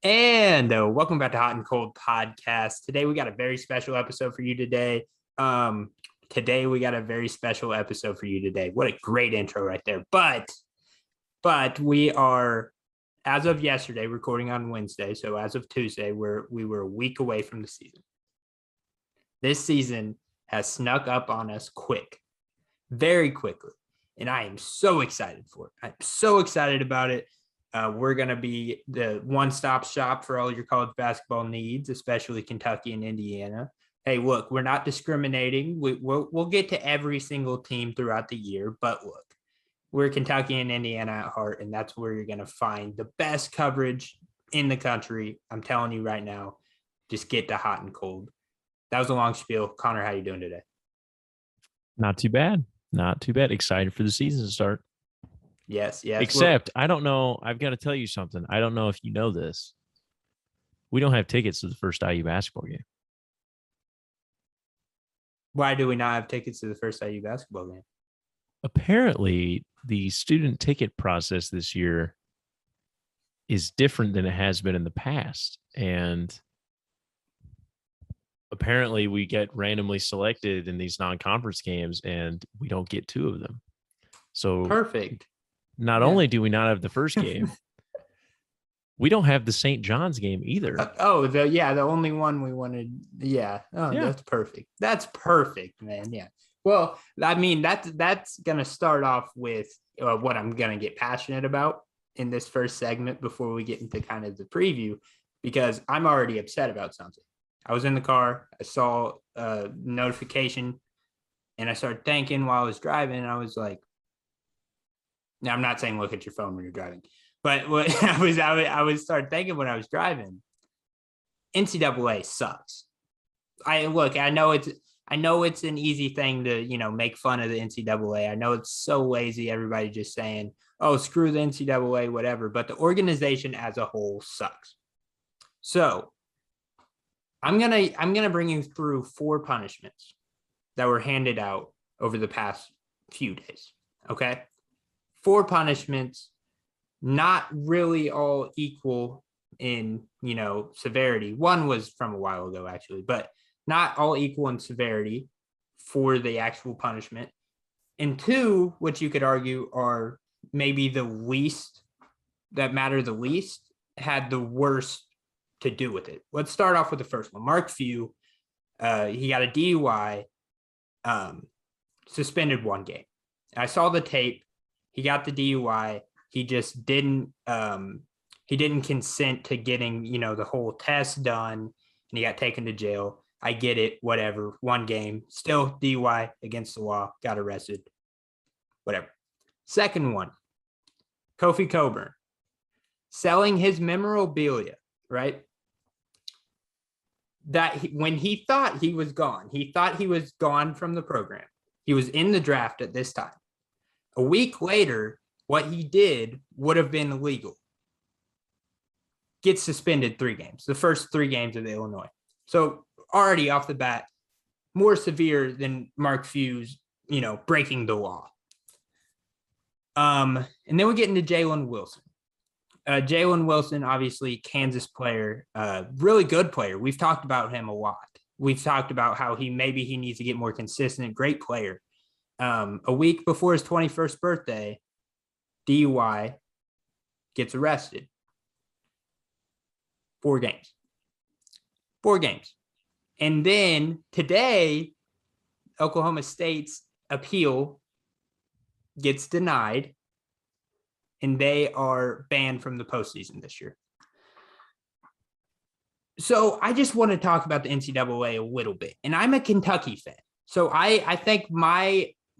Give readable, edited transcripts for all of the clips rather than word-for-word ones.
And welcome back to Hot and Cold Podcast. Today we got a very special episode for you today. Today we got a very special episode for you today. What a great intro right there. But we are, as of yesterday, recording on Wednesday. So as of Tuesday, we were a week away from the season. This season has snuck up on us quick, very quickly, and I am so excited for it. I'm so excited about it. We're going to be the one-stop shop for all your college basketball needs, especially Kentucky and Indiana. Hey, look, we're not discriminating. We'll get to every single team throughout the year, but look, we're Kentucky and Indiana at heart, and that's where you're going to find the best coverage in the country. I'm telling you right now, just get to Hot and Cold. That was a long spiel. Connor, how you doing today? Not too bad. Not too bad. Excited for the season to start. Yes. Except, I don't know. I've got to tell you something. I don't know if you know this. We don't have tickets to the first IU basketball game. Why do we not have tickets to the first IU basketball game? Apparently, the student ticket process this year is different than it has been in the past. And apparently, we get randomly selected in these non-conference games, and we don't get two of them. So perfect. Not only do we not have the first game, we don't have the St. John's game either. The only one we wanted. Yeah. Oh, yeah. That's perfect. That's perfect, man. Yeah. Well, I mean, that's going to start off with what I'm going to get passionate about in this first segment before we get into kind of the preview, because I'm already upset about something. I was in the car. I saw a notification and I started thinking while I was driving. I was like, now, I'm not saying look at your phone when you're driving, but what I was started thinking when I was driving, NCAA sucks. I know it's an easy thing to, make fun of the NCAA. I know it's so lazy. Everybody just saying, oh, screw the NCAA, whatever. But the organization as a whole sucks. So I'm gonna bring you through 4 punishments that were handed out over the past few days. Okay. 4 punishments, not really all equal in, severity. One was from a while ago, actually, but not all equal in severity for the actual punishment. And 2, which you could argue are maybe the least that matter the least, had the worst to do with it. Let's start off with the first one. Mark Few, he got a DUI, suspended 1 game. I saw the tape. He got the DUI. He just didn't consent to getting, the whole test done, and he got taken to jail. I get it, whatever. 1 game, still DUI against the law, got arrested, whatever. Second one, Kofi Coburn, selling his memorabilia, right? That when he thought he was gone from the program. He was in the draft at this time. A week later, what he did would have been illegal. Gets suspended 3 games, the first 3 games of the Illinois. So already off the bat, more severe than Mark Few's, breaking the law. And then we get into Jaylen Wilson. Jaylen Wilson, obviously Kansas player, really good player. We've talked about him a lot. We've talked about how he needs to get more consistent. Great player. A week before his 21st birthday, DUI, gets arrested. 4 games. 4 games. And then today, Oklahoma State's appeal gets denied, and they are banned from the postseason this year. So I just want to talk about the NCAA a little bit. And I'm a Kentucky fan. So I think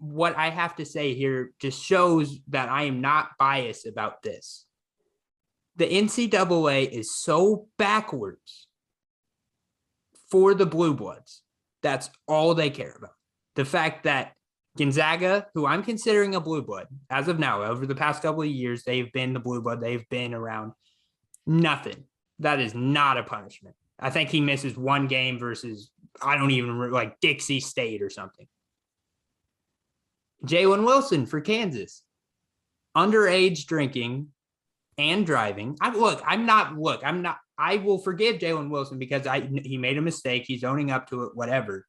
what I have to say here just shows that I am not biased about this. The NCAA is so backwards for the Blue Bloods. That's all they care about. The fact that Gonzaga, who I'm considering a Blue Blood as of now, over the past couple of years, they've been the Blue Blood. They've been around nothing. That is not a punishment. I think he misses 1 game versus, I don't even like Dixie State or something. Jaylen Wilson for Kansas. Underage drinking and driving. I will forgive Jaylen Wilson because he made a mistake. He's owning up to it, whatever.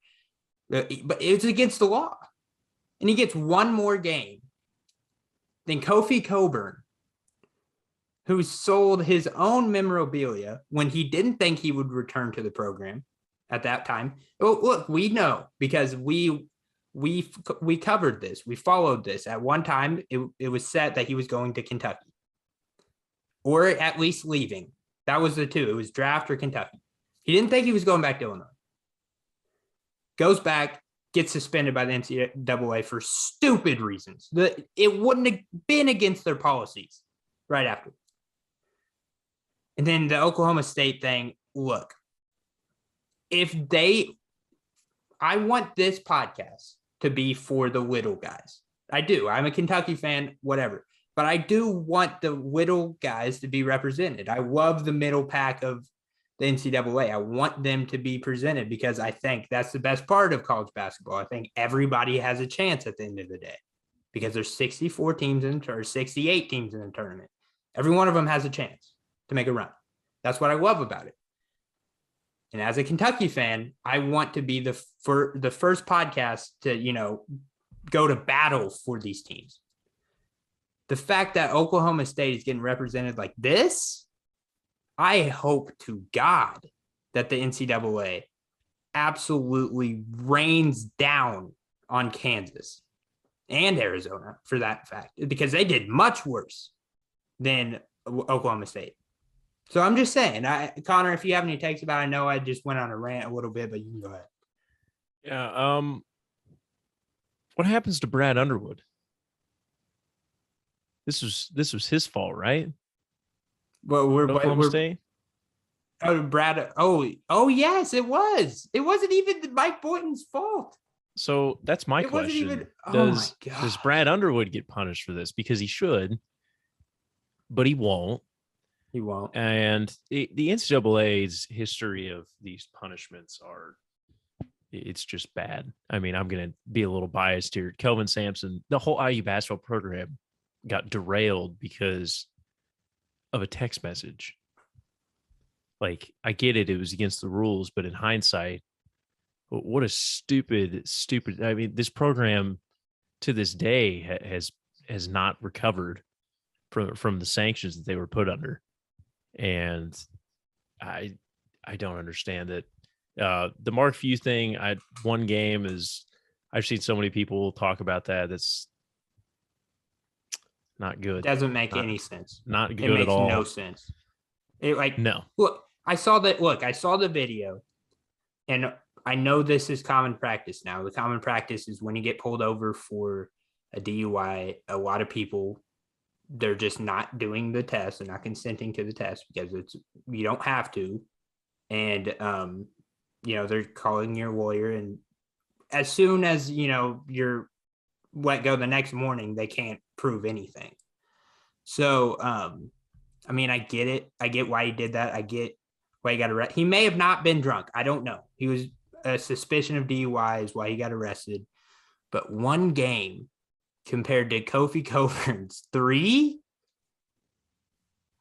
But it's against the law. And he gets one more game than Kofi Cockburn, who sold his own memorabilia when he didn't think he would return to the program at that time. Oh, look, we know because we covered this. We followed this. At one time, it was set that he was going to Kentucky or at least leaving. That was the two. It was draft or Kentucky. He didn't think he was going back to Illinois. Goes back, gets suspended by the NCAA for stupid reasons. It wouldn't have been against their policies right after. And then the Oklahoma State thing, look, I want this podcast to be for the little guys. I do. I'm a Kentucky fan, whatever. But I do want the little guys to be represented. I love the middle pack of the NCAA. I want them to be presented because I think that's the best part of college basketball. I think everybody has a chance at the end of the day because there's 64 teams or 68 teams in the tournament. Every one of them has a chance to make a run. That's what I love about it. And as a Kentucky fan, I want to be the first podcast to, go to battle for these teams. The fact that Oklahoma State is getting represented like this, I hope to God that the NCAA absolutely rains down on Kansas and Arizona for that fact, because they did much worse than Oklahoma State. So I'm just saying, Connor, if you have any takes about it, I know I just went on a rant a little bit, but you can go ahead. Yeah. What happens to Brad Underwood? This was his fault, right? Well, Oklahoma State. Oh, Brad. Oh, yes, it was. It wasn't even Mike Boynton's fault. So that's my question. Does Brad Underwood get punished for this? Because he should, but he won't. He won't. And the NCAA's history of these punishments it's just bad. I mean, I'm going to be a little biased here. Kelvin Sampson, the whole IU basketball program got derailed because of a text message. Like, I get it. It was against the rules, but in hindsight, what a stupid. I mean, this program to this day has not recovered from the sanctions that they were put under. And I don't understand it. The Mark Few thing, one game is, I've seen so many people talk about that. That's not good. Doesn't make any sense. Not good at all. It makes no sense. No. Look, I saw the video, and I know this is common practice now. The common practice is when you get pulled over for a DUI, a lot of people, they're just not doing the test. They're not consenting to the test because you don't have to. And, they're calling your lawyer. And as soon as, you're let go the next morning, they can't prove anything. So, I mean, I get it. I get why he did that. I get why he got arrested. He may have not been drunk. I don't know. He was a suspicion of DUI is why he got arrested. But one game compared to Kofi Cockburn's 3.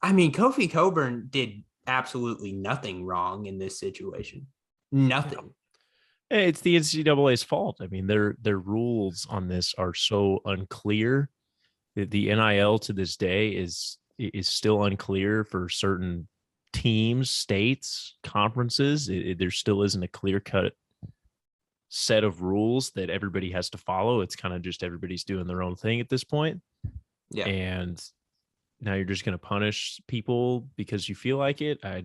I mean, Kofi Cockburn did absolutely nothing wrong in this situation. Nothing. It's the NCAA's fault. I mean, their rules on this are so unclear. The NIL to this day is still unclear for certain teams, states, conferences. There still isn't a clear-cut set of rules that everybody has to follow. It's kind of just everybody's doing their own thing at this point. Yeah. And now you're just going to punish people because you feel like it. I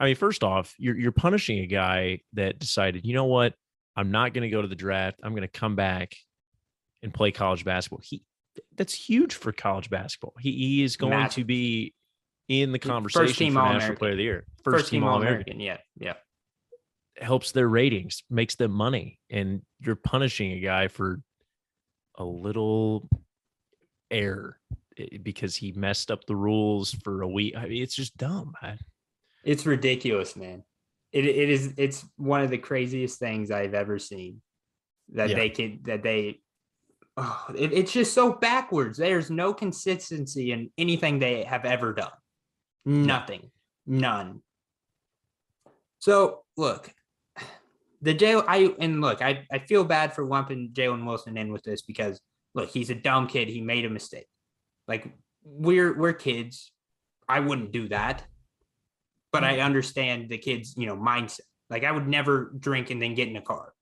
mean, first off, you're punishing a guy that decided, you know what, I'm not going to go to the draft. I'm going to come back and play college basketball. That's huge for college basketball. He is going to be in the conversation for National Player of the Year. First team All-American. Yeah. Helps their ratings, makes them money. And you're punishing a guy for a little error because he messed up the rules for a week. I mean, it's just dumb. It's ridiculous, man. It's one of the craziest things I've ever seen that they it's just so backwards. There's no consistency in anything they have ever done. Nothing. None. So look, I feel bad for lumping Jaylen Wilson in with this because look, he's a dumb kid. He made a mistake. Like we're kids. I wouldn't do that, but I understand the kid's mindset. Like I would never drink and then get in a car.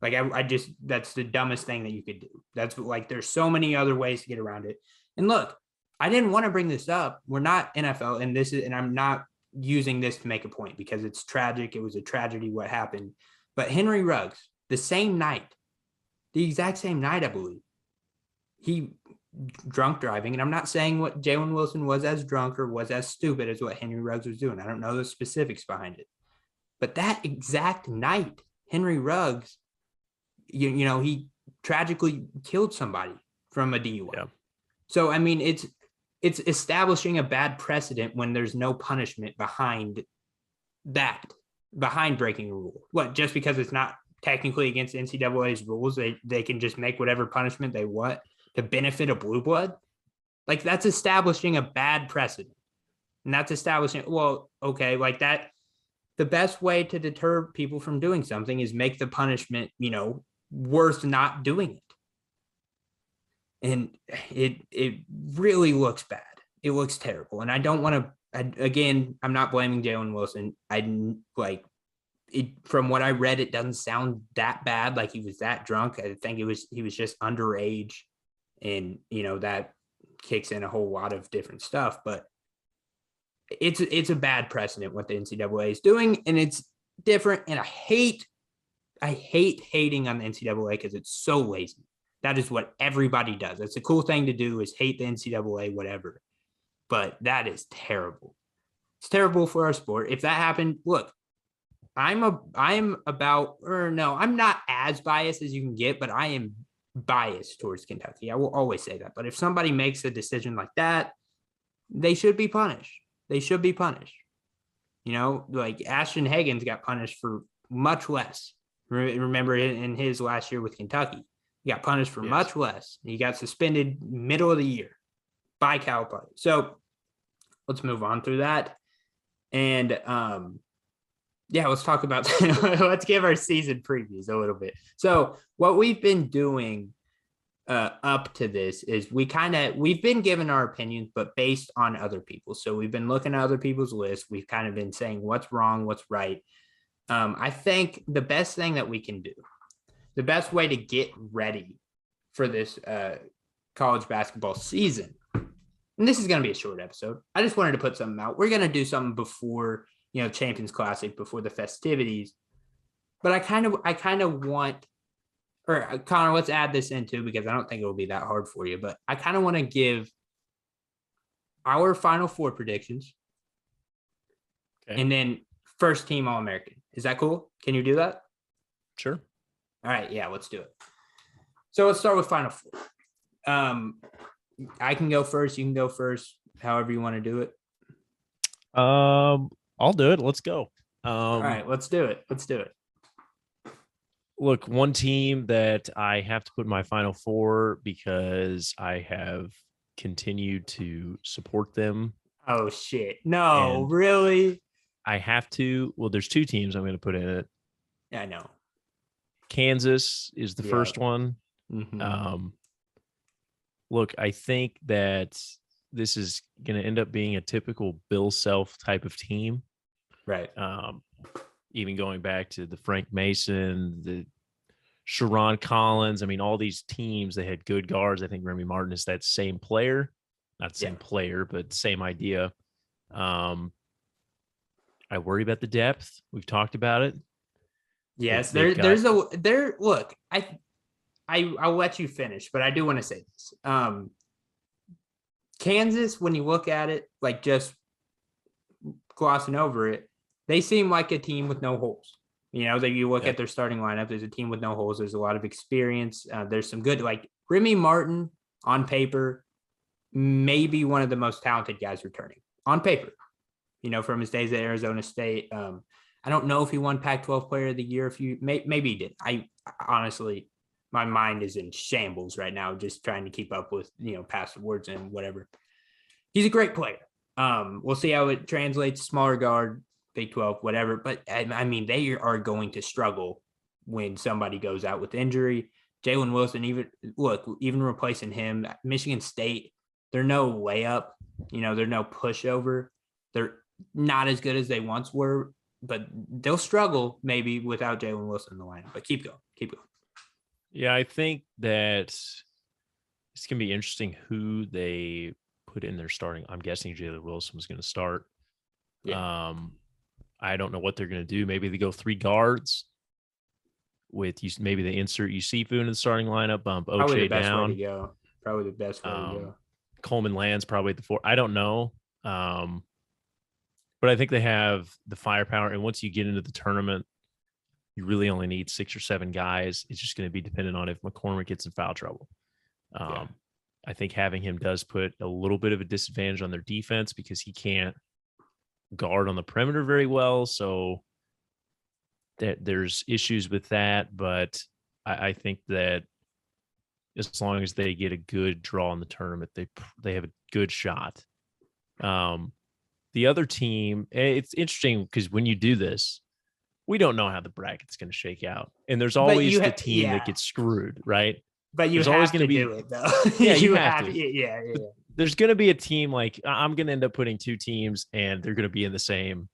Like I just that's the dumbest thing that you could do. That's like there's so many other ways to get around it. And look, I didn't want to bring this up. We're not NFL, and I'm not using this to make a point because it's tragic. It was a tragedy what happened. But Henry Ruggs, the exact same night, I believe, he drunk driving. And I'm not saying what Jaylen Wilson was as drunk or was as stupid as what Henry Ruggs was doing. I don't know the specifics behind it. But that exact night, Henry Ruggs, he tragically killed somebody from a DUI. Yeah. So, I mean, it's establishing a bad precedent when there's no punishment behind breaking a rule. What, just because it's not technically against NCAA's rules, they can just make whatever punishment they want to benefit a blue blood? Like, that's establishing a bad precedent. And that's establishing, well, okay, like that, the best way to deter people from doing something is make the punishment, worth not doing it. And it really looks bad. It looks terrible. And I don't want to, again, I'm not blaming Jaylen Wilson. From what I read, it doesn't sound that bad. Like he was that drunk. I think he was just underage. And, that kicks in a whole lot of different stuff. But it's a bad precedent what the NCAA is doing. And it's different. And I hate hating on the NCAA because it's so lazy. That is what everybody does. That's a cool thing to do is hate the NCAA, whatever. But that is terrible. It's terrible for our sport. If that happened, look, I'm not as biased as you can get, but I am biased towards Kentucky. I will always say that. But if somebody makes a decision like that, they should be punished. Like Ashton Higgins got punished for much less. Remember in his last year with Kentucky, he got punished for much less. He got suspended middle of the year by Calipari. So let's move on through that. And let's talk about let's give our season previews a little bit. So what we've been doing up to this is we've been giving our opinions, but based on other people. So we've been looking at other people's lists. We've kind of been saying what's wrong, what's right. I think the best thing that we can do, the best way to get ready for this college basketball season, and this is going to be a short episode. I just wanted to put something out. We're going to do something before, Champions Classic, before the festivities. But I kind of want, or Connor, let's add this into because I don't think it will be that hard for you. But I kind of want to give our Final Four predictions, and then first team All-American. Is that cool? Can you do that? Sure. All right. Yeah, let's do it. So let's start with Final Four. I can go first. You can go first. However you want to do it. I'll do it. Let's go. All right. Let's do it. Look, one team that I have to put in my Final Four because I have continued to support them. Oh, shit. No, really? I have to. Well, there's two teams I'm going to put in it. Yeah, I know. Kansas is the first one. Mm-hmm. Look, I think that this is going to end up being a typical Bill Self type of team. Right. Even going back to the Frank Mason, the Sharon Collins. I mean, all these teams, they had good guards. I think Remy Martin is that same player. Not the same player, but same idea. I worry about the depth. We've talked about it. Yes, look, I'll let you finish, but I do want to say this. Kansas, when you look at it, like just glossing over it, they seem like a team with no holes. That you look at their starting lineup, there's a team with no holes. There's a lot of experience. There's some good, like Remy Martin on paper, maybe one of the most talented guys returning on paper, from his days at Arizona State. I don't know if he won Pac-12 Player of the Year. Maybe he did. I honestly, my mind is in shambles right now, just trying to keep up with, past words and whatever. He's a great player. We'll see how it translates. Smaller guard, Big 12, whatever. But I mean, they are going to struggle when somebody goes out with injury. Jaylen Wilson, even replacing him, Michigan State, they're no layup. They're no pushover. They're not as good as they once were, but they'll struggle maybe without Jaylen Wilson in the lineup. But keep going. Yeah, I think that it's going to be interesting who they put in their starting. I'm guessing Jaylen Wilson was going to start. Yeah. I don't know what they're going to do. Maybe they go 3 guards with you. Maybe they insert Yusufu in the starting lineup, bump Oche down. Probably the best way to go. Coleman lands probably at the 4. I don't know. But I think they have the firepower. And once you get into the tournament, you really only need 6 or 7 guys. It's just going to be dependent on if McCormick gets in foul trouble. I think having him does put a little bit of a disadvantage on their defense because he can't guard on the perimeter very well. So there's issues with that. But I think that as long as they get a good draw in the tournament, they have a good shot. The other team, it's interesting because when you do this, we don't know how the bracket's going to shake out. And there's always the team that gets screwed, right? But there's always going to do it, though. Yeah, you have to. Yeah. There's going to be a team like I'm going to end up putting 2 teams, and they're going to be in the same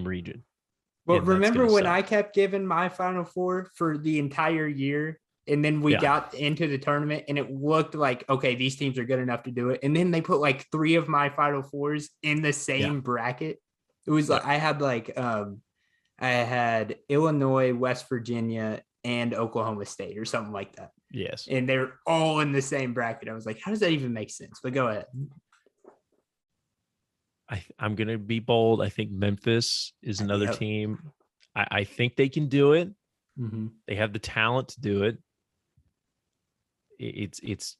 region. Well, remember when I kept giving my Final Four for the entire year, and then we got into the tournament, and it looked like, okay, these teams are good enough to do it, and then they put like 3 of my Final Fours in the same bracket. It was like I had Illinois, West Virginia, and Oklahoma State or something like that. Yes. And they're all in the same bracket. I was like, how does that even make sense? But go ahead. I'm going to be bold. I think Memphis is another team. I think they can do it. Mm-hmm. They have the talent to do it. It's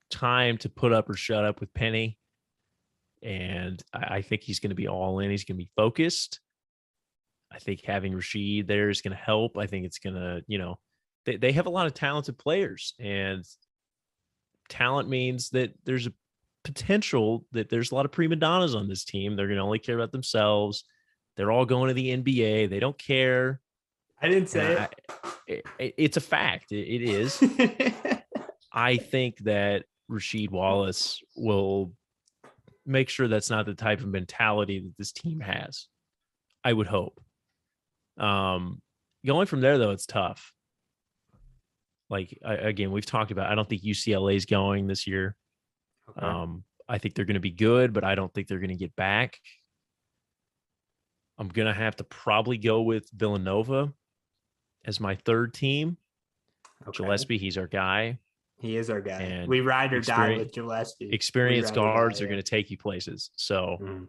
time to put up or shut up with Penny. And I think he's going to be all in. He's going to be focused. I think having Rasheed there is going to help. I think it's going to, they have a lot of talented players, and talent means that there's a potential that there's a lot of prima donnas on this team. They're going to only care about themselves. They're all going to the NBA. They don't care. I didn't say it. It's a fact. It is. I think that Rasheed Wallace will make sure that's not the type of mentality that this team has. I would hope. Going from there, though, it's tough. Like, again, we've talked about, I don't think UCLA is going this year. Okay. I think they're going to be good, but I don't think they're going to get back. I'm going to have to probably go with Villanova as my 3rd team. Okay. Gillespie, he's our guy. He is our guy. And we ride or die with Gillespie. Experienced guards are going to take you places. So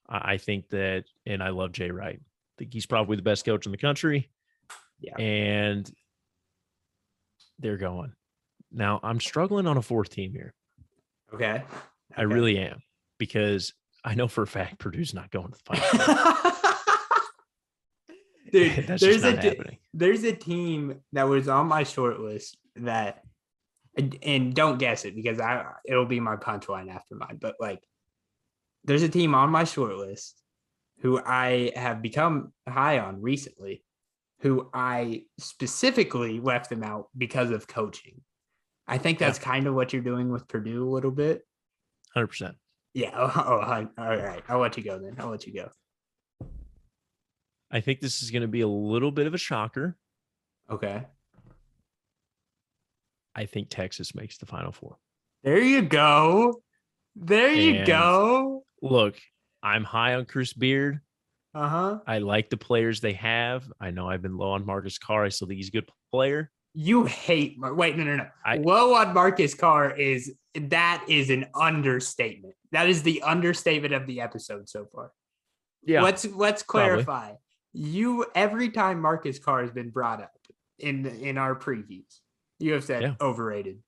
I think that, and I love Jay Wright. I think he's probably the best coach in the country. Yeah. And they're going. Now, I'm struggling on a 4th team here. Okay. I really am, because I know for a fact Purdue's not going to the final. Dude, that's just not happening. There's a team that was on my short list that, and don't guess it because it'll be my punchline after mine, but like, there's a team on my short list who I have become high on recently, who I specifically left them out because of coaching. I think that's kind of what you're doing with Purdue a little bit. 100%. Yeah. All right. I'll let you go then. I think this is going to be a little bit of a shocker. Okay. I think Texas makes the Final Four. There you go. Look, I'm high on Chris Beard. Uh-huh. I like the players they have. I know I've been low on Marcus Carr. I still think he's a good player. You hate wait, no. Low on Marcus Carr is an understatement. That is the understatement of the episode so far. Yeah. Let's clarify. Probably. Every time Marcus Carr has been brought up in our previews, you have said overrated.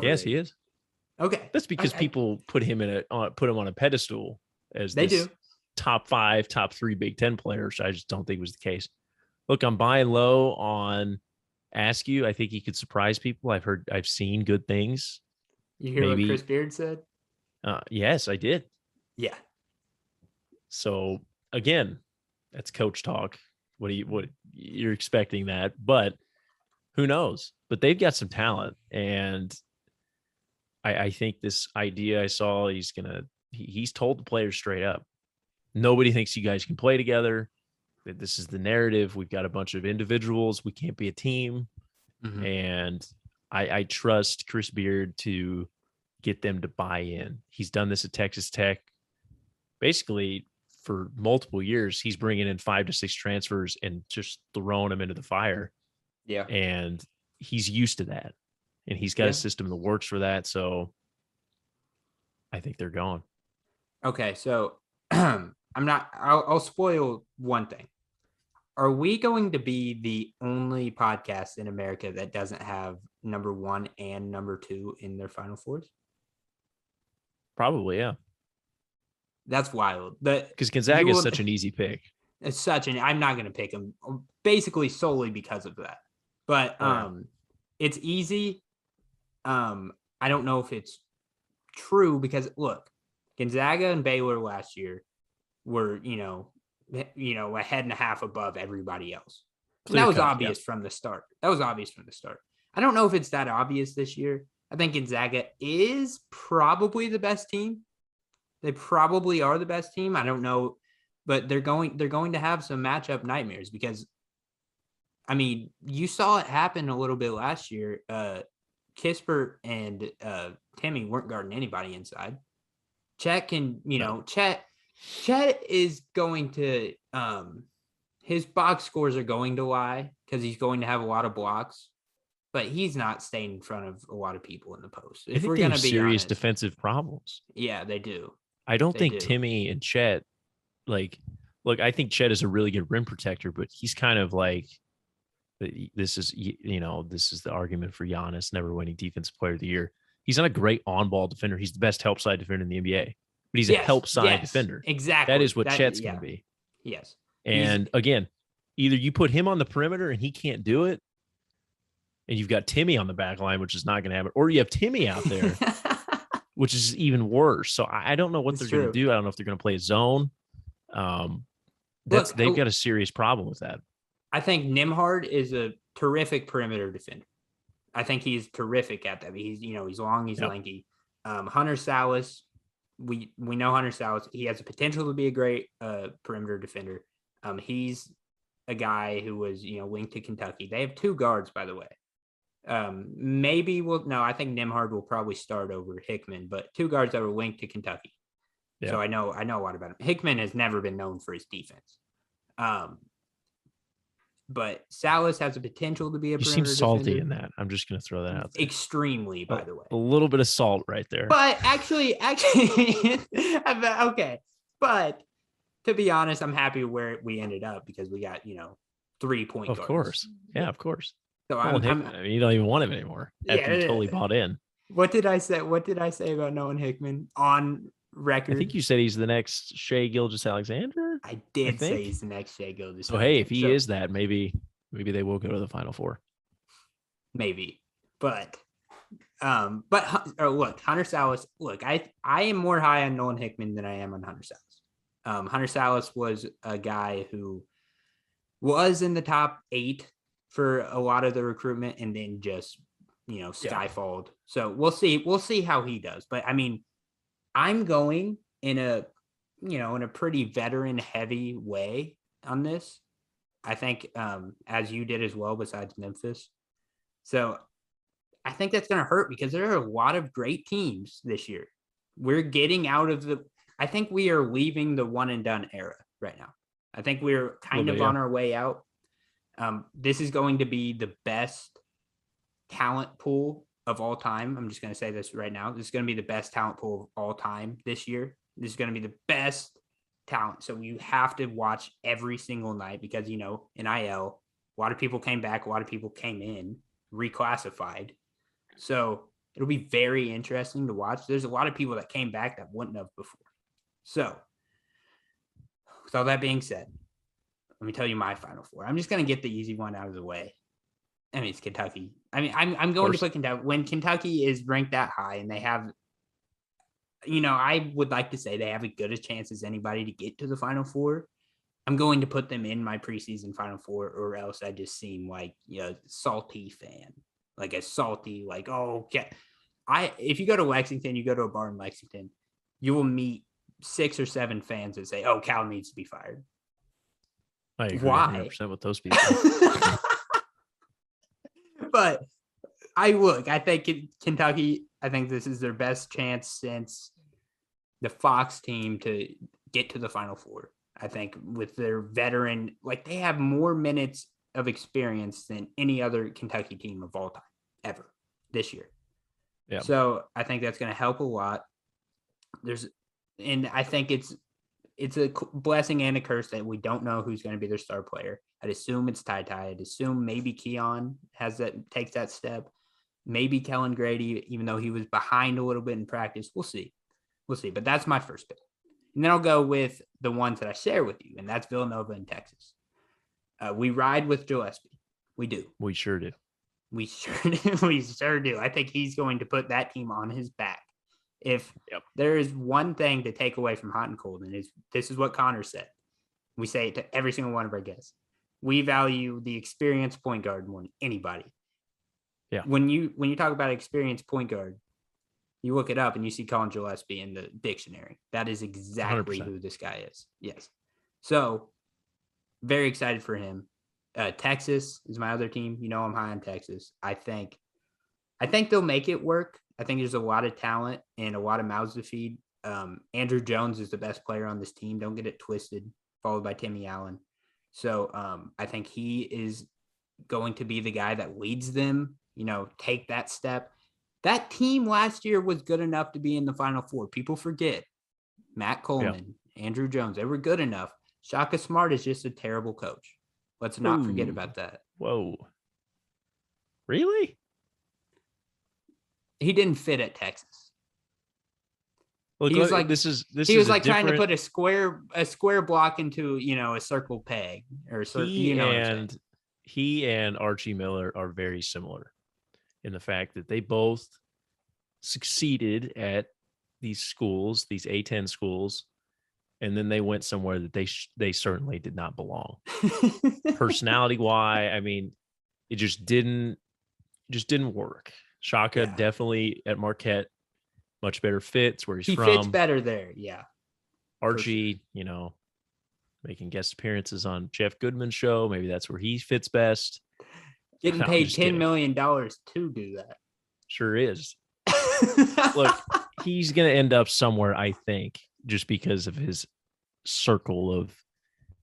Yes, he is. Okay. That's because people put him on a pedestal as they do. Top 5, top 3 Big Ten players. I just don't think was the case. Look, I'm buying low on ask you. I think he could surprise people. I've seen good things. You hear what Chris Beard said? Yes, I did. Yeah. So again, that's coach talk. What you're expecting that, but who knows? But they've got some talent, and I think this idea I saw, he's told the players straight up, nobody thinks you guys can play together. This is the narrative. We've got a bunch of individuals. We can't be a team. Mm-hmm. And I trust Chris Beard to get them to buy in. He's done this at Texas Tech. Basically, for multiple years, he's bringing in 5 to 6 transfers and just throwing them into the fire. Yeah. And he's used to that. And he's got a system that works for that. So I think they're going. Okay. So I'll spoil one thing. Are we going to be the only podcast in America that doesn't have number 1 and number 2 in their Final Fours? Probably, yeah. That's wild. Because Gonzaga is such an easy pick. It's I'm not going to pick them basically solely because of that. But it's easy. I don't know if it's true because look, Gonzaga and Baylor last year were, a head and a half above everybody else. And that was obvious from the start. I don't know if it's that obvious this year. I think Gonzaga is probably the best team. They probably are the best team. I don't know, but they're going to have some matchup nightmares because, I mean, you saw it happen a little bit last year. Kispert and Timmy weren't guarding anybody inside. Chet can, Chet is going to his box scores are going to lie because he's going to have a lot of blocks, but he's not staying in front of a lot of people in the post. If we're going to be serious defensive problems. Yeah, they do. I don't think Timmy and Chet, look, I think Chet is a really good rim protector, but he's kind of like, this is the argument for Giannis never winning Defensive Player of the Year. He's not a great on-ball defender. He's the best help side defender in the NBA, but he's a help side defender. Exactly. That is what Chet's going to be. Yes. And again, either you put him on the perimeter and he can't do it, and you've got Timmy on the back line, which is not going to happen, or you have Timmy out there, which is even worse. So I don't know what they're going to do. I don't know if they're going to play a zone. They've got a serious problem with that. I think Nembhard is a terrific perimeter defender. I think he's terrific at that. He's long, he's lanky. Hunter Salas, we know Hunter Salas. He has the potential to be a great perimeter defender. He's a guy who was linked to Kentucky. They have 2 guards, by the way. I think Nembhard will probably start over Hickman, but 2 guards that were linked to Kentucky. Yeah. So I know a lot about him. Hickman has never been known for his defense. But Salas has the potential to be a perimeter defender. You seem salty in that. I'm just going to throw that out there. Extremely, by the way. A little bit of salt right there. But actually, okay. But to be honest, I'm happy where we ended up because we got, 3 point guards. Of course. Yeah, of course. So you don't even want him anymore. After you totally bought in. What did I say? What did I say about Nolan Hickman on record? I think you said he's the next Shai Gilgeous-Alexander. I did say he's the next Shai Gilgeous. So hey, if he is that, maybe they will go to the Final Four. Maybe, but look, Hunter Salas. Look, I am more high on Nolan Hickman than I am on Hunter Salas. Hunter Salas was a guy who was in the top 8 for a lot of the recruitment, and then just skyfalled. So we'll see how he does. But I mean, I'm going in a pretty veteran heavy way on this. I think as you did as well, besides Memphis. So I think that's going to hurt because there are a lot of great teams this year. We're getting out of I think we are leaving the one and done era right now. I think we're kind of on our way out. This is going to be the best talent pool of all time. I'm just going to say this right now. This is going to be the best talent pool of all time this year. This is going to be the best talent. So you have to watch every single night because, NIL, a lot of people came back. A lot of people came in, reclassified. So it'll be very interesting to watch. There's a lot of people that came back that wouldn't have before. So with all that being said, let me tell you my Final Four. I'm just going to get the easy one out of the way. I mean, it's Kentucky. I mean, I'm going to put Kentucky when Kentucky is ranked that high and they have, I would like to say they have as good a chance as anybody to get to the Final Four. I'm going to put them in my preseason Final Four, or else I just seem like salty fan, like a salty, like, oh, okay. If you go to Lexington, you go to a bar in Lexington, you will meet 6 or 7 fans that say, "Oh, Cal needs to be fired." I agree Why? 100% with those people. But I think Kentucky, I think this is their best chance since the Fox team to get to the Final Four. I think with their veteran, like they have more minutes of experience than any other Kentucky team of all time ever this year. Yeah. So I think that's going to help a lot. And I think it's a blessing and a curse that we don't know who's going to be their star player. I'd assume it's Ty. I'd assume maybe Keon takes that step. Maybe Kellen Grady, even though he was behind a little bit in practice. We'll see. But that's my first pick. And then I'll go with the ones that I share with you, and that's Villanova and Texas. We ride with Gillespie. We do. We sure do. We sure do. I think he's going to put that team on his back. If there is one thing to take away from Hot and Cold, and this is what Connor said. We say it to every single one of our guests. We value the experienced point guard more than anybody. Yeah. When you talk about experienced point guard, you look it up and you see Colin Gillespie in the dictionary. That is exactly 100%. Who this guy is. Yes. So very excited for him. Texas is my other team. I'm high on Texas. I think they'll make it work. I think there's a lot of talent and a lot of mouths to feed. Andrew Jones is the best player on this team. Don't get it twisted, followed by Timmy Allen. So I think he is going to be the guy that leads them, take that step. That team last year was good enough to be in the Final Four. People forget. Matt Coleman, Andrew Jones, they were good enough. Shaka Smart is just a terrible coach. Let's not forget about that. Whoa. Really? He didn't fit at Texas. Look, he was like trying to put a square block into a circle peg or he and Archie Miller are very similar in the fact that they both succeeded at these schools, these A-10 schools, and then they went somewhere that they certainly did not belong. Personality-wise, I mean, it just didn't work. Shaka definitely at Marquette, much better fits where he's from. He fits better there, yeah. Archie, making guest appearances on Jeff Goodman's show. Maybe that's where he fits best. Getting paid $10 million to do that. Sure is. Look, he's going to end up somewhere, I think, just because of his circle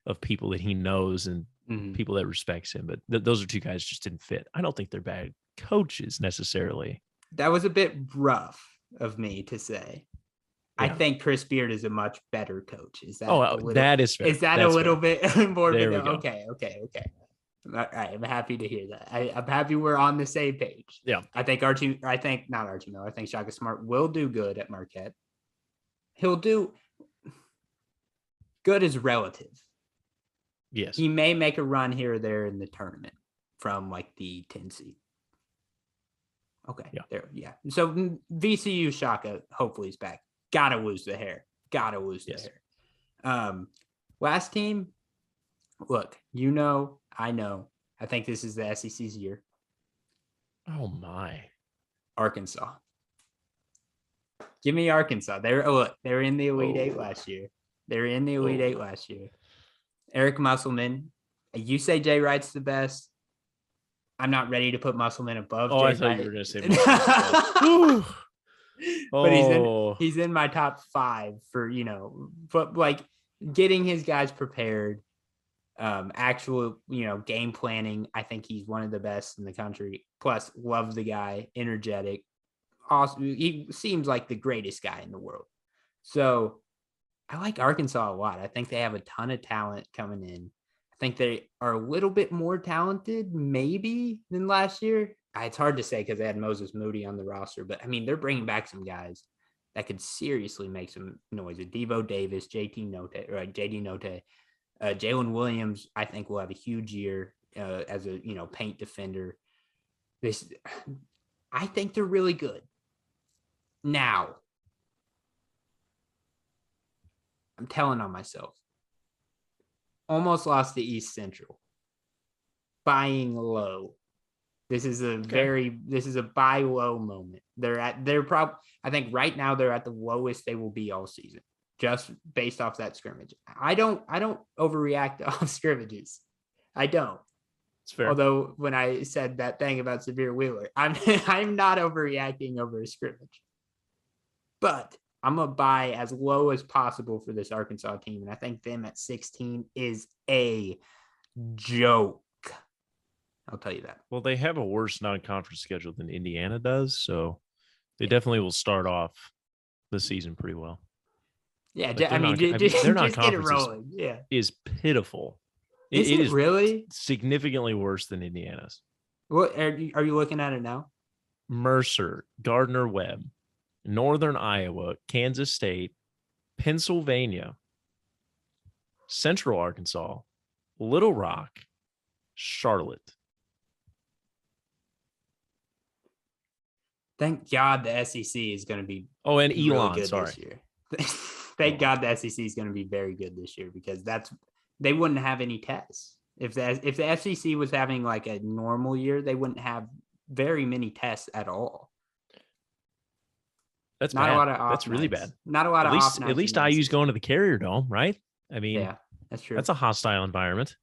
of people that he knows and people that respects him. But those are two guys just didn't fit. I don't think they're bad coaches necessarily. That was a bit rough of me to say. Yeah. I think Chris Beard is a much better coach. Is that that is fair. Is that That's a little fair. bit more? Okay. All right, I'm happy to hear that. I'm happy we're on the same page. Yeah. I think not Archie Miller. I think Shaka Smart will do good at Marquette. He'll do good is relative. Yes. He may make a run here or there in the tournament from like the 10 seed. Okay. Yeah. So VCU Shaka hopefully is back. Gotta lose the hair. Last team. Look, I know. I think this is the SEC's year. Oh my. Arkansas. Give me Arkansas. They're in the Elite Eight last year. Eric Musselman. You say Jay Wright's the best. I'm not ready to put Musselman above Jay I thought Wright. you were going to say Musselman. But he's in my top 5 for, but like getting his guys prepared, actual, game planning. I think he's one of the best in the country. Plus, love the guy, energetic. Awesome. He seems like the greatest guy in the world. So I like Arkansas a lot. I think they have a ton of talent coming in. I think they are a little bit more talented maybe than last year. It's hard to say because they had Moses Moody on the roster, but I mean, they're bringing back some guys that could seriously make some noise. Devo Davis, JD Note, Jaylen Williams, I think will have a huge year as a, paint defender. I think they're really good. Now, I'm telling on myself. Almost lost to East Central. Buying low. This is a buy low moment. I think right now they're at the lowest they will be all season, just based off that scrimmage. I don't overreact off scrimmages. I don't. It's fair. Although when I said that thing about Severe Wheeler, I'm not overreacting over a scrimmage. But I'm going to buy as low as possible for this Arkansas team. And I think them at 16 is a joke. I'll tell you that. Well, they have a worse non-conference schedule than Indiana does. So they definitely will start off the season pretty well. Yeah. Their non-conference is pitiful. Is it really? Significantly worse than Indiana's. What are you looking at it now? Mercer, Gardner-Webb, Northern Iowa, Kansas State, Pennsylvania, Central Arkansas, Little Rock, Charlotte. Thank God the SEC is going to be and Elon, really good this year. Thank God the SEC is going to be very good this year because they wouldn't have any tests. If the SEC was having like a normal year, they wouldn't have very many tests at all. That's not bad. A lot of off That's really nights. bad. Not a lot of off nights. At least IU's going to the Carrier Dome, right? I mean, yeah, that's true. That's a hostile environment.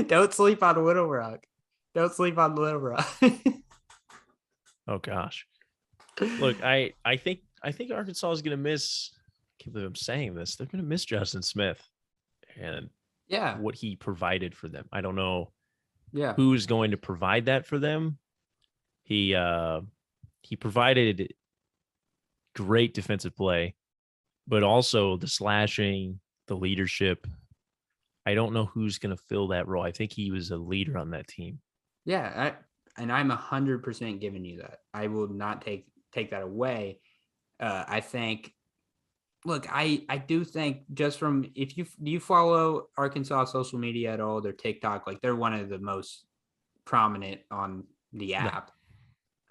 Don't sleep on Little Rock. Don't sleep on Little Rock. Oh gosh. Look, I think Arkansas is going to miss. I can't believe I'm saying this. They're going to miss Justin Smith and what he provided for them. I don't know who's going to provide that for them. He provided great defensive play, but also the slashing, the leadership. I don't know who's going to fill that role. I think he was a leader on that team. Yeah, and I'm 100% giving you that. I will not take that away. I think. Look, I do think just from if you follow Arkansas social media at all, their TikTok, like they're one of the most prominent on the app.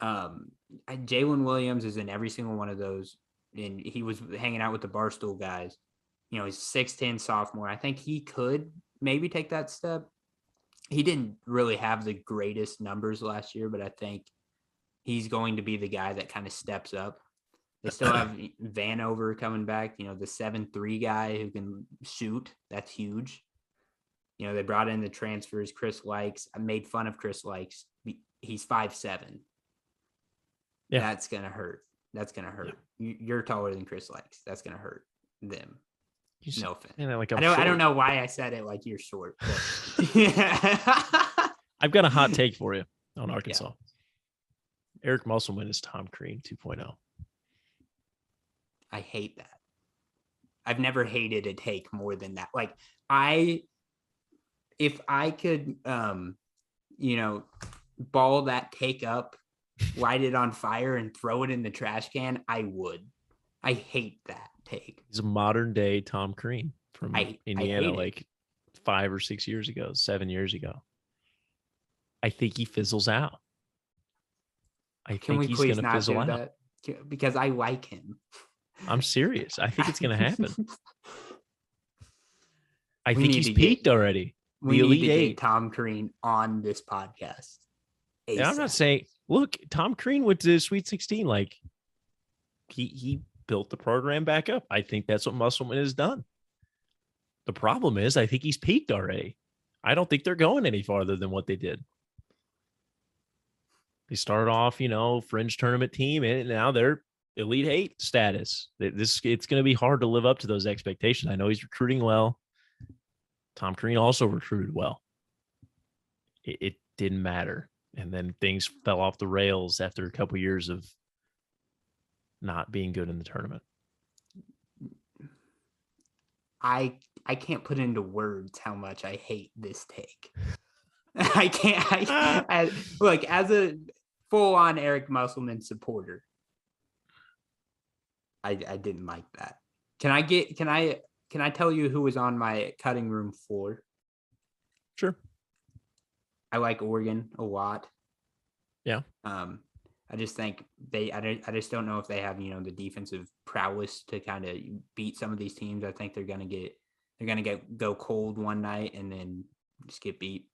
Jaylen Williams is in every single one of those, and he was hanging out with the Barstool guys. You know, he's 6'10" sophomore. I think he could maybe take that step. He didn't really have the greatest numbers last year, but I think he's going to be the guy that kind of steps up. They still have Vanover coming back, you know, the 7'3" guy who can shoot. That's huge. You know, they brought in the transfers, Chris Likes. I made fun of Chris Likes. He's 5'7". Yeah. That's going to hurt. That's going to hurt. Yeah. You're taller than Chris Likes. That's going to hurt them. No offense. I don't know why I said it like you're short. I've got a hot take for you on Arkansas. Yeah. Eric Musselman is Tom Crean 2.0. I hate that. I've never hated a take more than that. Like if I could, ball that take up, light it on fire and throw it in the trash can, I would. I hate that take. He's a modern day Tom Crean from Indiana, like 5 or 6 years ago, 7 years ago. I think he fizzles out. I think he's going to fizzle out. Because I like him. I'm serious. I think it's going to happen. I think he's peaked already. We need to get Tom Crean on this podcast. Yeah, I'm not saying. Look, Tom Crean went to Sweet 16. Like he built the program back up. I think that's what Musselman has done. The problem is, I think he's peaked already. I don't think they're going any farther than what they did. They started off, fringe tournament team, and now they're Elite Eight status. It's going to be hard to live up to those expectations. I know he's recruiting well. Tom Crean also recruited well. It didn't matter. And then things fell off the rails after a couple of years of not being good in the tournament. I can't put into words how much I hate this take. I can't. Look, as a full-on Eric Musselman supporter, I didn't like that. Can I tell you who was on my cutting room floor? Sure. I like Oregon a lot. Yeah. I just think I just don't know if they have, the defensive prowess to kind of beat some of these teams. I think they're going to go cold one night and then just get beat.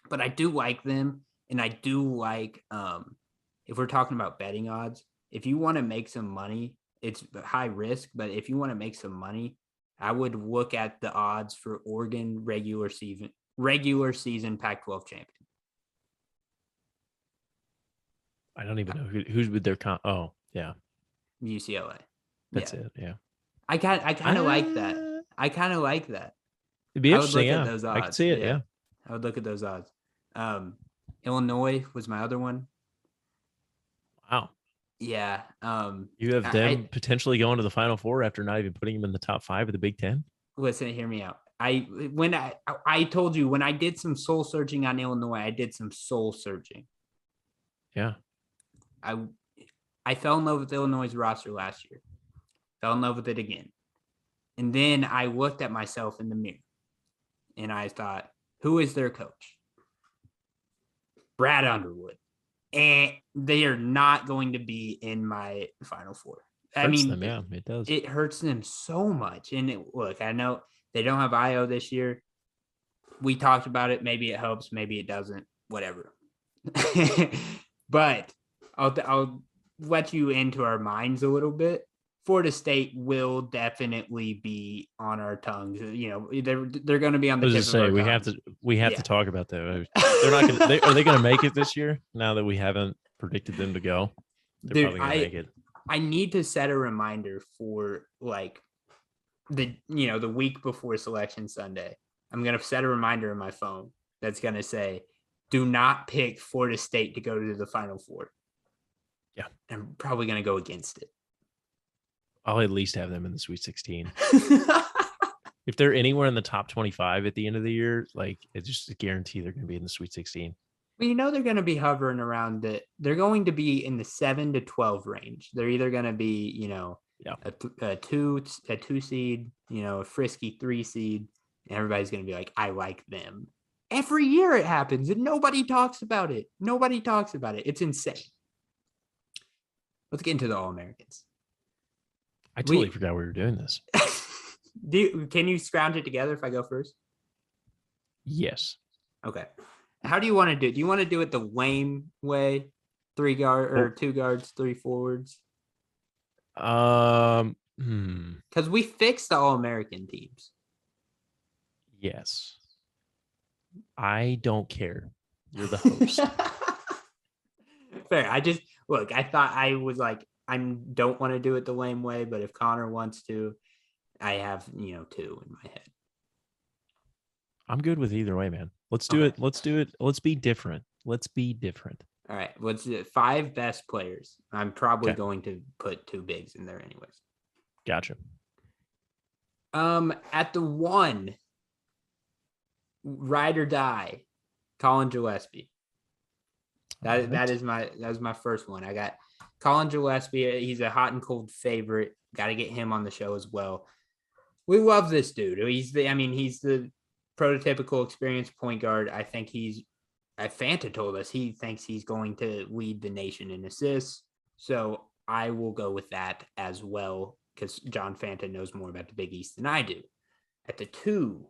But I do like them. And I do like, if we're talking about betting odds, if you want to make some money, it's high risk, but if you want to make some money, I would look at the odds for Oregon regular season Pac-12 champion. I don't even know who's with their Oh, yeah. UCLA. That's it. Yeah. I kind of like that. I kind of like that. It'd be interesting. At those odds. I could see it. Yeah. I would look at those odds. Illinois was my other one. Wow. Yeah. You have them potentially going to the Final Four after not even putting them in the top 5 of the Big Ten. Listen, hear me out. I told you when I did some soul searching on Illinois, I did some soul searching. Yeah. I fell in love with Illinois' roster last year. Fell in love with it again. And then I looked at myself in the mirror and I thought, who is their coach? Brad Underwood. And they are not going to be in my Final Four. It does. It hurts them so much. And look, I know they don't have IO this year. We talked about it. Maybe it helps. Maybe it doesn't. Whatever. But I'll let you into our minds a little bit. Florida State will definitely be on our tongues. They're going to be on the tip of our tongues. We have to talk about that. They're not going to. Are they going to make it this year? Now that we haven't predicted them to go, they're probably going to make it. I need to set a reminder for the week before Selection Sunday. I'm going to set a reminder in my phone that's going to say, "Do not pick Florida State to go to the Final Four." Yeah, I'm probably going to go against it. I'll at least have them in the Sweet 16. If they're anywhere in the top 25 at the end of the year, it's just a guarantee they're going to be in the Sweet 16. Well, they're going to be hovering around it. They're going to be in the 7 to 12 range. They're either going to be, a two seed, a frisky 3 seed, and everybody's going to be like, I like them. Every year it happens, and nobody talks about it. It's insane. Let's get into the All-Americans. I totally forgot we were doing this. Can you scrounge it together if I go first? Yes. Okay. How do you want to do it? Do you want to do it the lame way? 2 guards, 3 forwards? Because we fixed the All-American teams. Yes. I don't care. You're the host. Fair. I thought I was like, I don't want to do it the lame way, but if Connor wants to, I have, 2 in my head. I'm good with either way, man. Let's do it. Let's do it. Let's be different. All right. Let's do it. 5 best players. I'm probably going to put 2 bigs in there anyways. Gotcha. At the 1, ride or die, Colin Gillespie. That was my first one. I got Colin Gillespie. He's a hot and cold favorite. Got to get him on the show as well. We love this dude. He's the prototypical experienced point guard. I think Fanta told us he thinks he's going to lead the nation in assists. So I will go with that as well because John Fanta knows more about the Big East than I do. At the 2,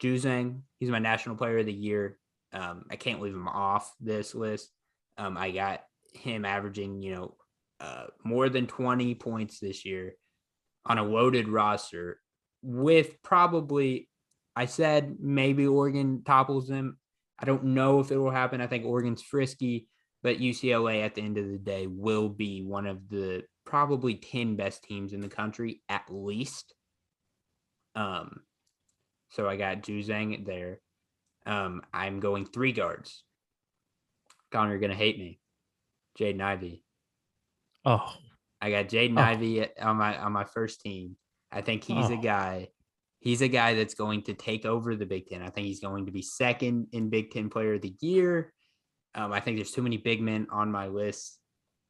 Juzang. He's my National Player of the Year. I can't leave him off this list. I got him averaging, more than 20 points this year on a loaded roster with probably, I said maybe Oregon topples him. I don't know if it will happen. I think Oregon's frisky, but UCLA at the end of the day will be one of the probably 10 best teams in the country at least. So I got Juzang there. I'm going 3 guards. Connor, you're going to hate me. Jaden Ivey. Oh. I got Jaden Ivey on my first team. I think he's a guy. He's a guy that's going to take over the Big Ten. I think he's going to be 2nd in Big Ten Player of the Year. I think there's too many big men on my list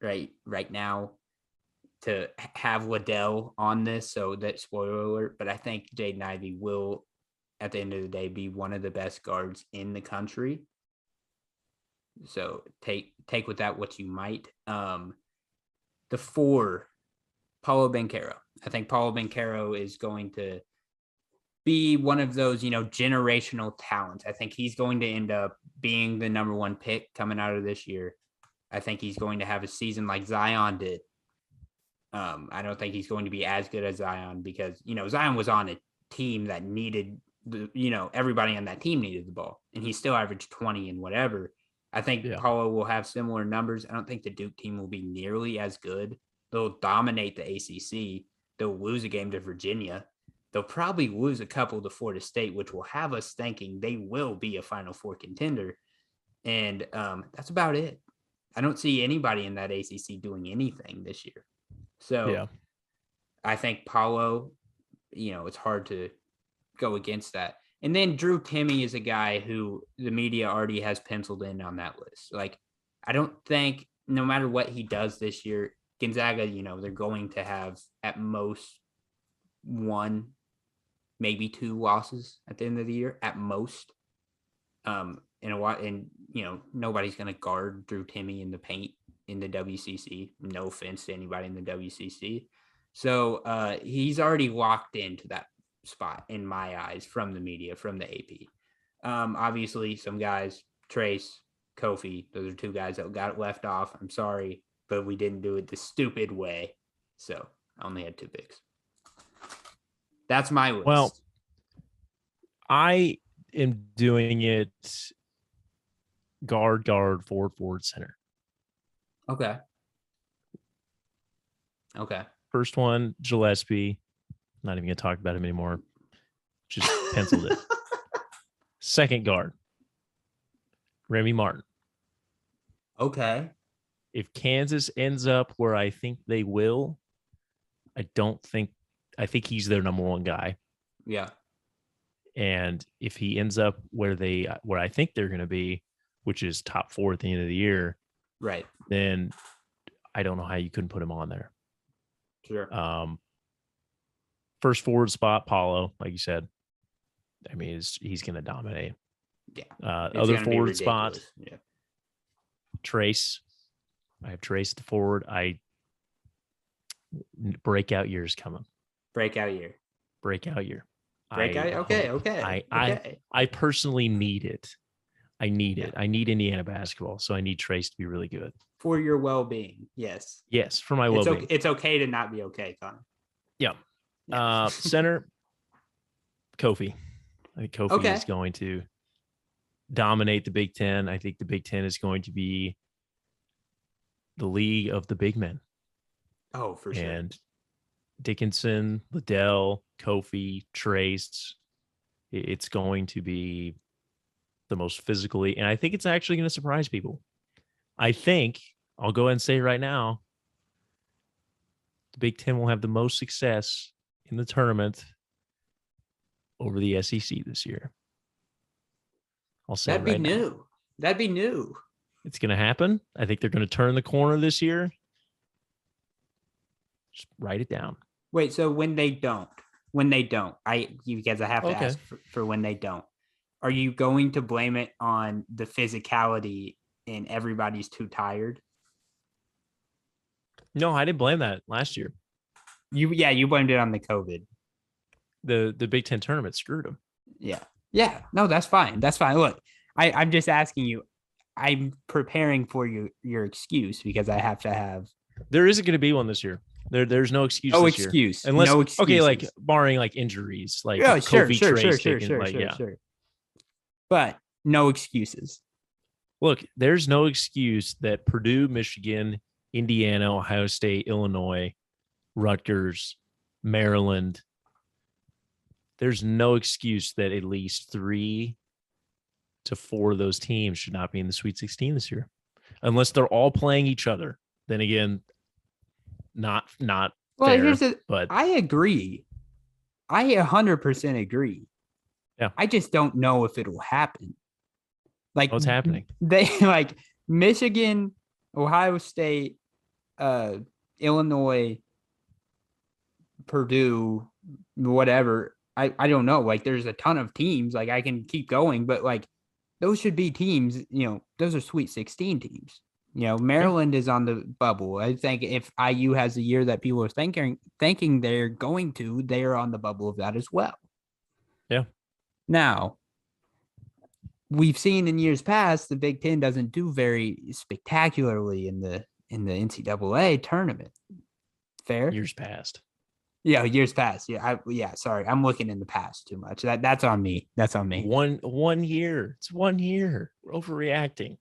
right now to have Waddell on this. So that spoiler alert. But I think Jaden Ivey will at the end of the day, be one of the best guards in the country. So take with that what you might. The 4, Paulo Banchero. I think Paulo Banchero is going to be one of those, generational talents. I think he's going to end up being the number 1 pick coming out of this year. I think he's going to have a season like Zion did. I don't think he's going to be as good as Zion because, Zion was on a team that needed everybody on that team needed the ball, and he still averaged 20 and whatever. I think Paulo will have similar numbers. I don't think the Duke team will be nearly as good. They'll dominate the ACC. They'll lose a game to Virginia. They'll probably lose a couple to Florida State, which will have us thinking they will be a Final Four contender. And that's about it. I don't see anybody in that ACC doing anything this year. So I think Paulo, it's hard to go against that. And then Drew Timme is a guy who the media already has penciled in on that list. Like, I don't think no matter what he does this year, Gonzaga, they're going to have at most 1, maybe 2 losses at the end of the year, at most. And nobody's going to guard Drew Timme in the paint in the WCC. No offense to anybody in the WCC. So he's already locked into that spot in my eyes from the media, from the AP. Obviously, some guys, Trace, Kofi, those are 2 guys that got left off. I'm sorry, but we didn't do it the stupid way. So I only had 2 picks. That's my list. Well, I am doing it guard, forward, center. Okay. First one, Gillespie. Not even going to talk about him anymore. Just penciled it. Second guard, Remy Martin. Okay. If Kansas ends up where I think they will, I think he's their number 1 guy. Yeah. And if he ends up where I think they're going to be, which is top 4 at the end of the year, right, then I don't know how you couldn't put him on there. Sure. First forward spot, Paulo, like you said. I mean, he's going to dominate. Yeah. Other forward spot, Trace. I have Trace at the forward. Breakout year is coming. Breakout year. Okay. I personally need it. I need it. I need Indiana basketball, so I need Trace to be really good. For your well-being, yes. Yes, for my well-being. It's okay to not be okay, Connor. Yeah. Center, Kofi. I think Kofi is going to dominate the Big Ten. I think the Big Ten is going to be the league of the big men. Oh, for sure. And Dickinson, Liddell, Kofi, Trace. It's going to be the most physically, and I think it's actually going to surprise people. I think, I'll go ahead and say right now, the Big Ten will have the most success in the tournament over the SEC this year. I'll say that'd be new. That'd be new. It's going to happen. I think they're going to turn the corner this year. Just write it down. Wait, so when they don't, you guys, I have to ask for when they don't. Are you going to blame it on the physicality and everybody's too tired? No, I didn't blame that last year. You blamed it on the COVID. The Big Ten tournament screwed them. Yeah. No, that's fine. Look, I'm just asking you. I'm preparing for your excuse because I have to have. There isn't going to be one this year. There's no excuse. No this excuse. Year. Unless, no excuse. Okay, like barring like injuries, like sure. But no excuses. Look, there's no excuse that Purdue, Michigan, Indiana, Ohio State, Illinois, Rutgers, Maryland. There's no excuse that at least 3 to 4 of those teams should not be in the Sweet 16 this year, unless they're all playing each other. Then again, not fair. But I agree. I 100% agree. Yeah. I just don't know if it'll happen. Like what's happening? They like Michigan, Ohio State, Illinois, Purdue, whatever. I don't know. Like, there's a ton of teams. Like, I can keep going, but like, those should be teams. Those are Sweet 16 teams. Maryland is on the bubble. I think if IU has a year that people are thinking they're going to, they are on the bubble of that as well. Yeah. Now, we've seen in years past the Big Ten doesn't do very spectacularly in the NCAA tournament. Fair? Years past. Yeah, years past. Yeah, sorry, I'm looking in the past too much. That's on me. That's on me. One year. It's 1 year. We're overreacting.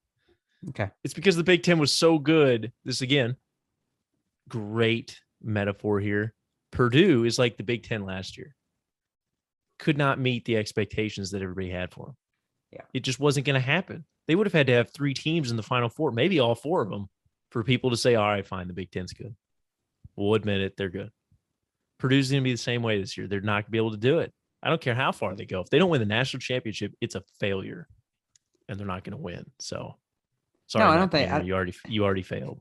Okay. It's because the Big Ten was so good. This again, great metaphor here. Purdue is like the Big Ten last year. Could not meet the expectations that everybody had for them. Yeah. It just wasn't going to happen. They would have had to have 3 teams in the Final Four, maybe all 4 of them, for people to say, all right, fine, the Big Ten's good. We'll admit it. They're good. Purdue's going to be the same way this year. They're not going to be able to do it. I don't care how far they go. If they don't win the national championship, it's a failure, and they're not going to win. So, sorry, no, I don't think you already failed.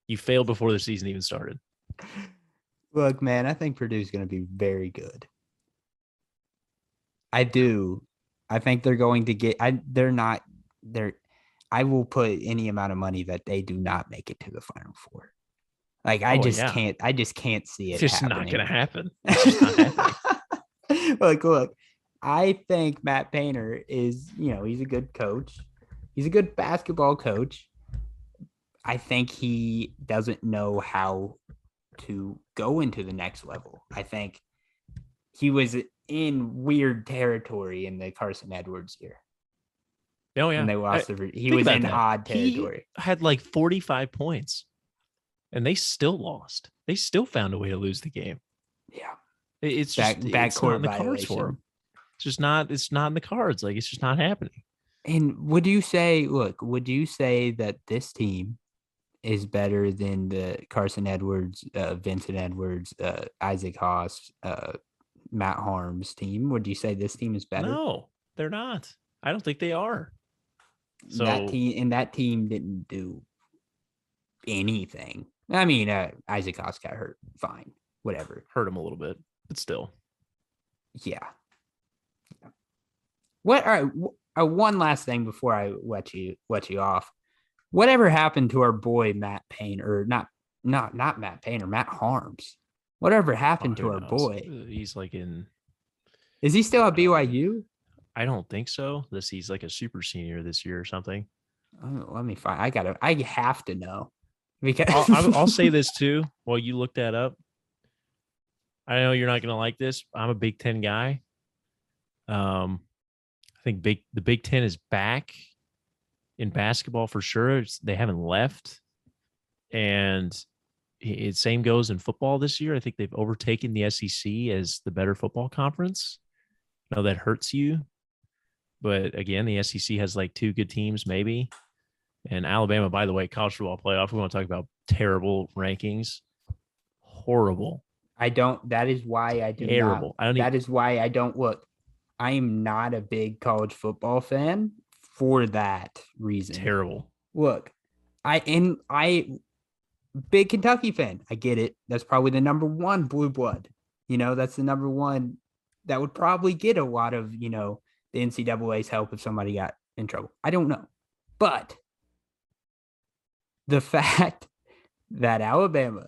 You failed before the season even started. Look, man, I think Purdue's going to be very good. I do. I think they're going to get. I will put any amount of money that they do not make it to the Final Four. Like, I just can't see it. It's just happening. not going to happen. It's just not happening. Look, I think Matt Painter is, he's a good coach. He's a good basketball coach. I think he doesn't know how to go into the next level. I think he was in weird territory in the Carson Edwards year. Oh, yeah. When they lost he was in odd territory. He had like 45 points. And they still lost. They still found a way to lose the game. Yeah. It's just backcourt in the cards for them. It's not in the cards. Like, it's just not happening. And would you say that this team is better than the Carson Edwards, Vincent Edwards, Isaac Haas, Matt Harms team? Would you say this team is better? No, they're not. I don't think they are. So that team didn't do anything. I mean, Isaac Haas got hurt. Fine, whatever. Hurt him a little bit, but still. Yeah. All right. One last thing before I let you off. Whatever happened to our boy Matt Payne, or not Matt Payne, or Matt Harms? Whatever happened to our boy? He's like in. Is he still at BYU? I don't think so. He's like a super senior this year or something. Oh, let me find. I have to know. Because I'll say this too. While you look that up, I know you're not going to like this. I'm a Big Ten guy. I think the Big Ten is back in basketball for sure. They haven't left, and same goes in football this year. I think they've overtaken the SEC as the better football conference. I know that hurts you, but again, the SEC has like 2 good teams maybe. And Alabama, by the way, college football playoff, we want to talk about terrible rankings. Horrible. That is why I do terrible. That is why I don't look. I am not a big college football fan for that reason. Terrible. Look, I big Kentucky fan. I get it. That's probably the number 1 blue blood. That's the number 1 that would probably get a lot of, the NCAA's help if somebody got in trouble. I don't know. But the fact that Alabama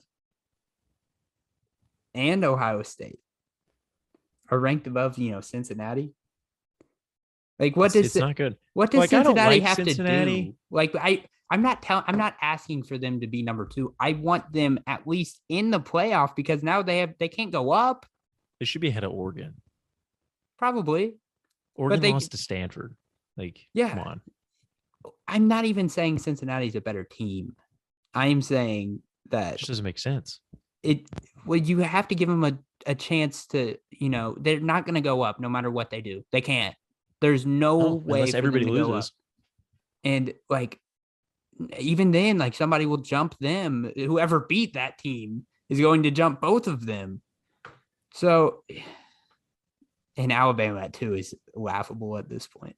and Ohio State are ranked above, Cincinnati. Like, it's not good. What does Cincinnati have to do? Like, I'm not asking for them to be number 2. I want them at least in the playoff, because now they can't go up. They should be ahead of Oregon. Probably. Oregon lost to Stanford. Like, yeah. Come on. I'm not even saying Cincinnati's a better team. I'm saying that it just doesn't make sense. You have to give them a chance to, they're not going to go up no matter what they do. They can't. There's no way unless everybody loses. And like, even then, like, somebody will jump them. Whoever beat that team is going to jump both of them. So, and Alabama too is laughable at this point.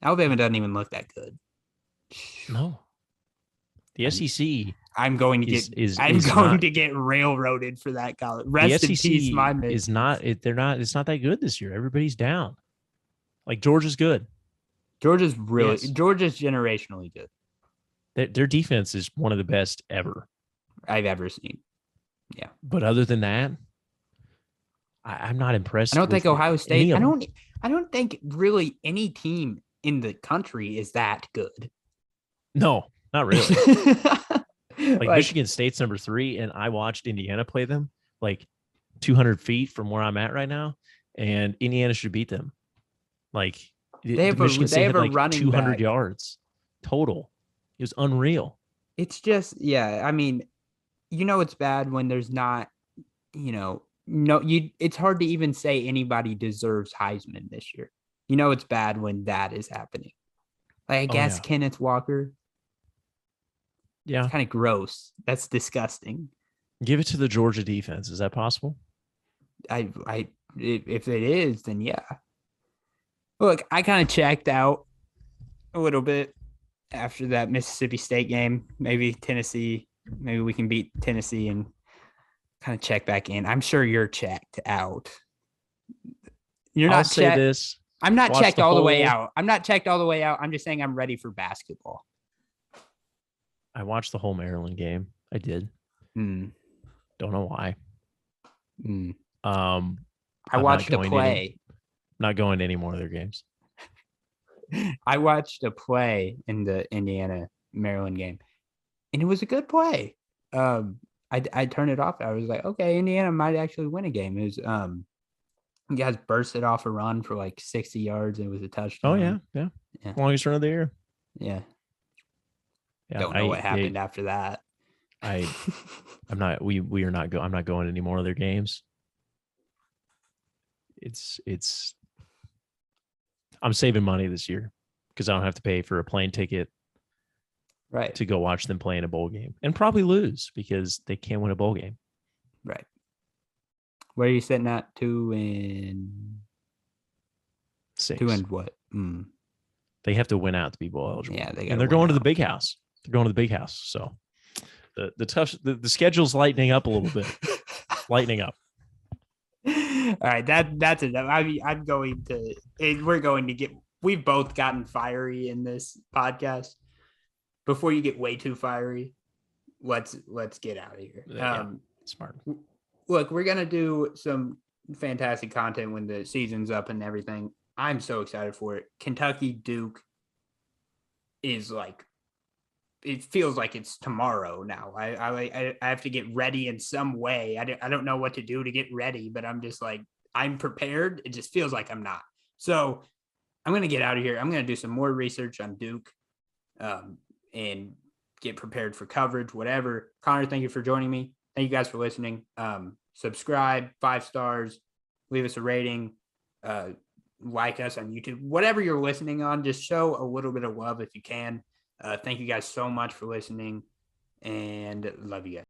Alabama doesn't even look that good. No. The SEC. I'm going to get railroaded for that college. Rest in peace, my man. It's not that good this year. Everybody's down. Like Georgia's good. Georgia's generationally good. Their defense is one of the best ever I've ever seen. Yeah. But other than that, I'm not impressed. I don't think Ohio State. I don't think really any team in the country is that good. No, not really. like Michigan State's number 3, and I watched Indiana play them like 200 feet from where I'm at right now, and Indiana should beat them. Like Michigan State had like 200 yards total. It was unreal. It's just, yeah. I mean, it's bad when there's not, it's hard to even say anybody deserves Heisman this year. It's bad when that is happening. Like, I guess Kenneth Walker. Yeah. It's kind of gross. That's disgusting. Give it to the Georgia defense. Is that possible? If it is, then yeah. Look, I kind of checked out a little bit after that Mississippi State game. Maybe we can beat Tennessee and kind of check back in. I'm sure you're checked out. You're not say this. I'm not checked all the way out. I'm not checked all the way out. I'm just saying I'm ready for basketball. I watched the whole Maryland game. I did. Don't know why. I watched a play. Not going to any more of their games. I watched a play in the Indiana Maryland game, and it was a good play. I turned it off. I was like, okay, Indiana might actually win a game. It was you guys bursted off a run for like 60 yards. It was a touchdown. Oh yeah. Longest run of the year. Yeah. Don't know what happened after that. I'm not going any more of their games. I'm saving money this year because I don't have to pay for a plane ticket to go watch them play in a bowl game and probably lose because they can't win a bowl game. Right. Where are you sitting at? 2-6. 2 and what? They have to win out to be bowl eligible. Yeah, they're going to the big house. They're going to the big house. So the schedule's lightening up a little bit. Lightening up. All right, that's enough. I mean, we're going to get. We've both gotten fiery in this podcast. Before you get way too fiery, let's get out of here. Smart. Look, we're gonna do some fantastic content when the season's up and everything. I'm so excited for it. Kentucky Duke is like, it feels like it's tomorrow now. I have to get ready in some way. I don't know what to do to get ready, but I'm just like, I'm prepared. It just feels like I'm not. So I'm going to get out of here. I'm going to do some more research on Duke and get prepared for coverage, whatever. Connor, thank you for joining me. Thank you guys for listening. Subscribe, 5 stars, leave us a rating, like us on YouTube, whatever you're listening on, just show a little bit of love if you can. Thank you guys so much for listening and love you guys.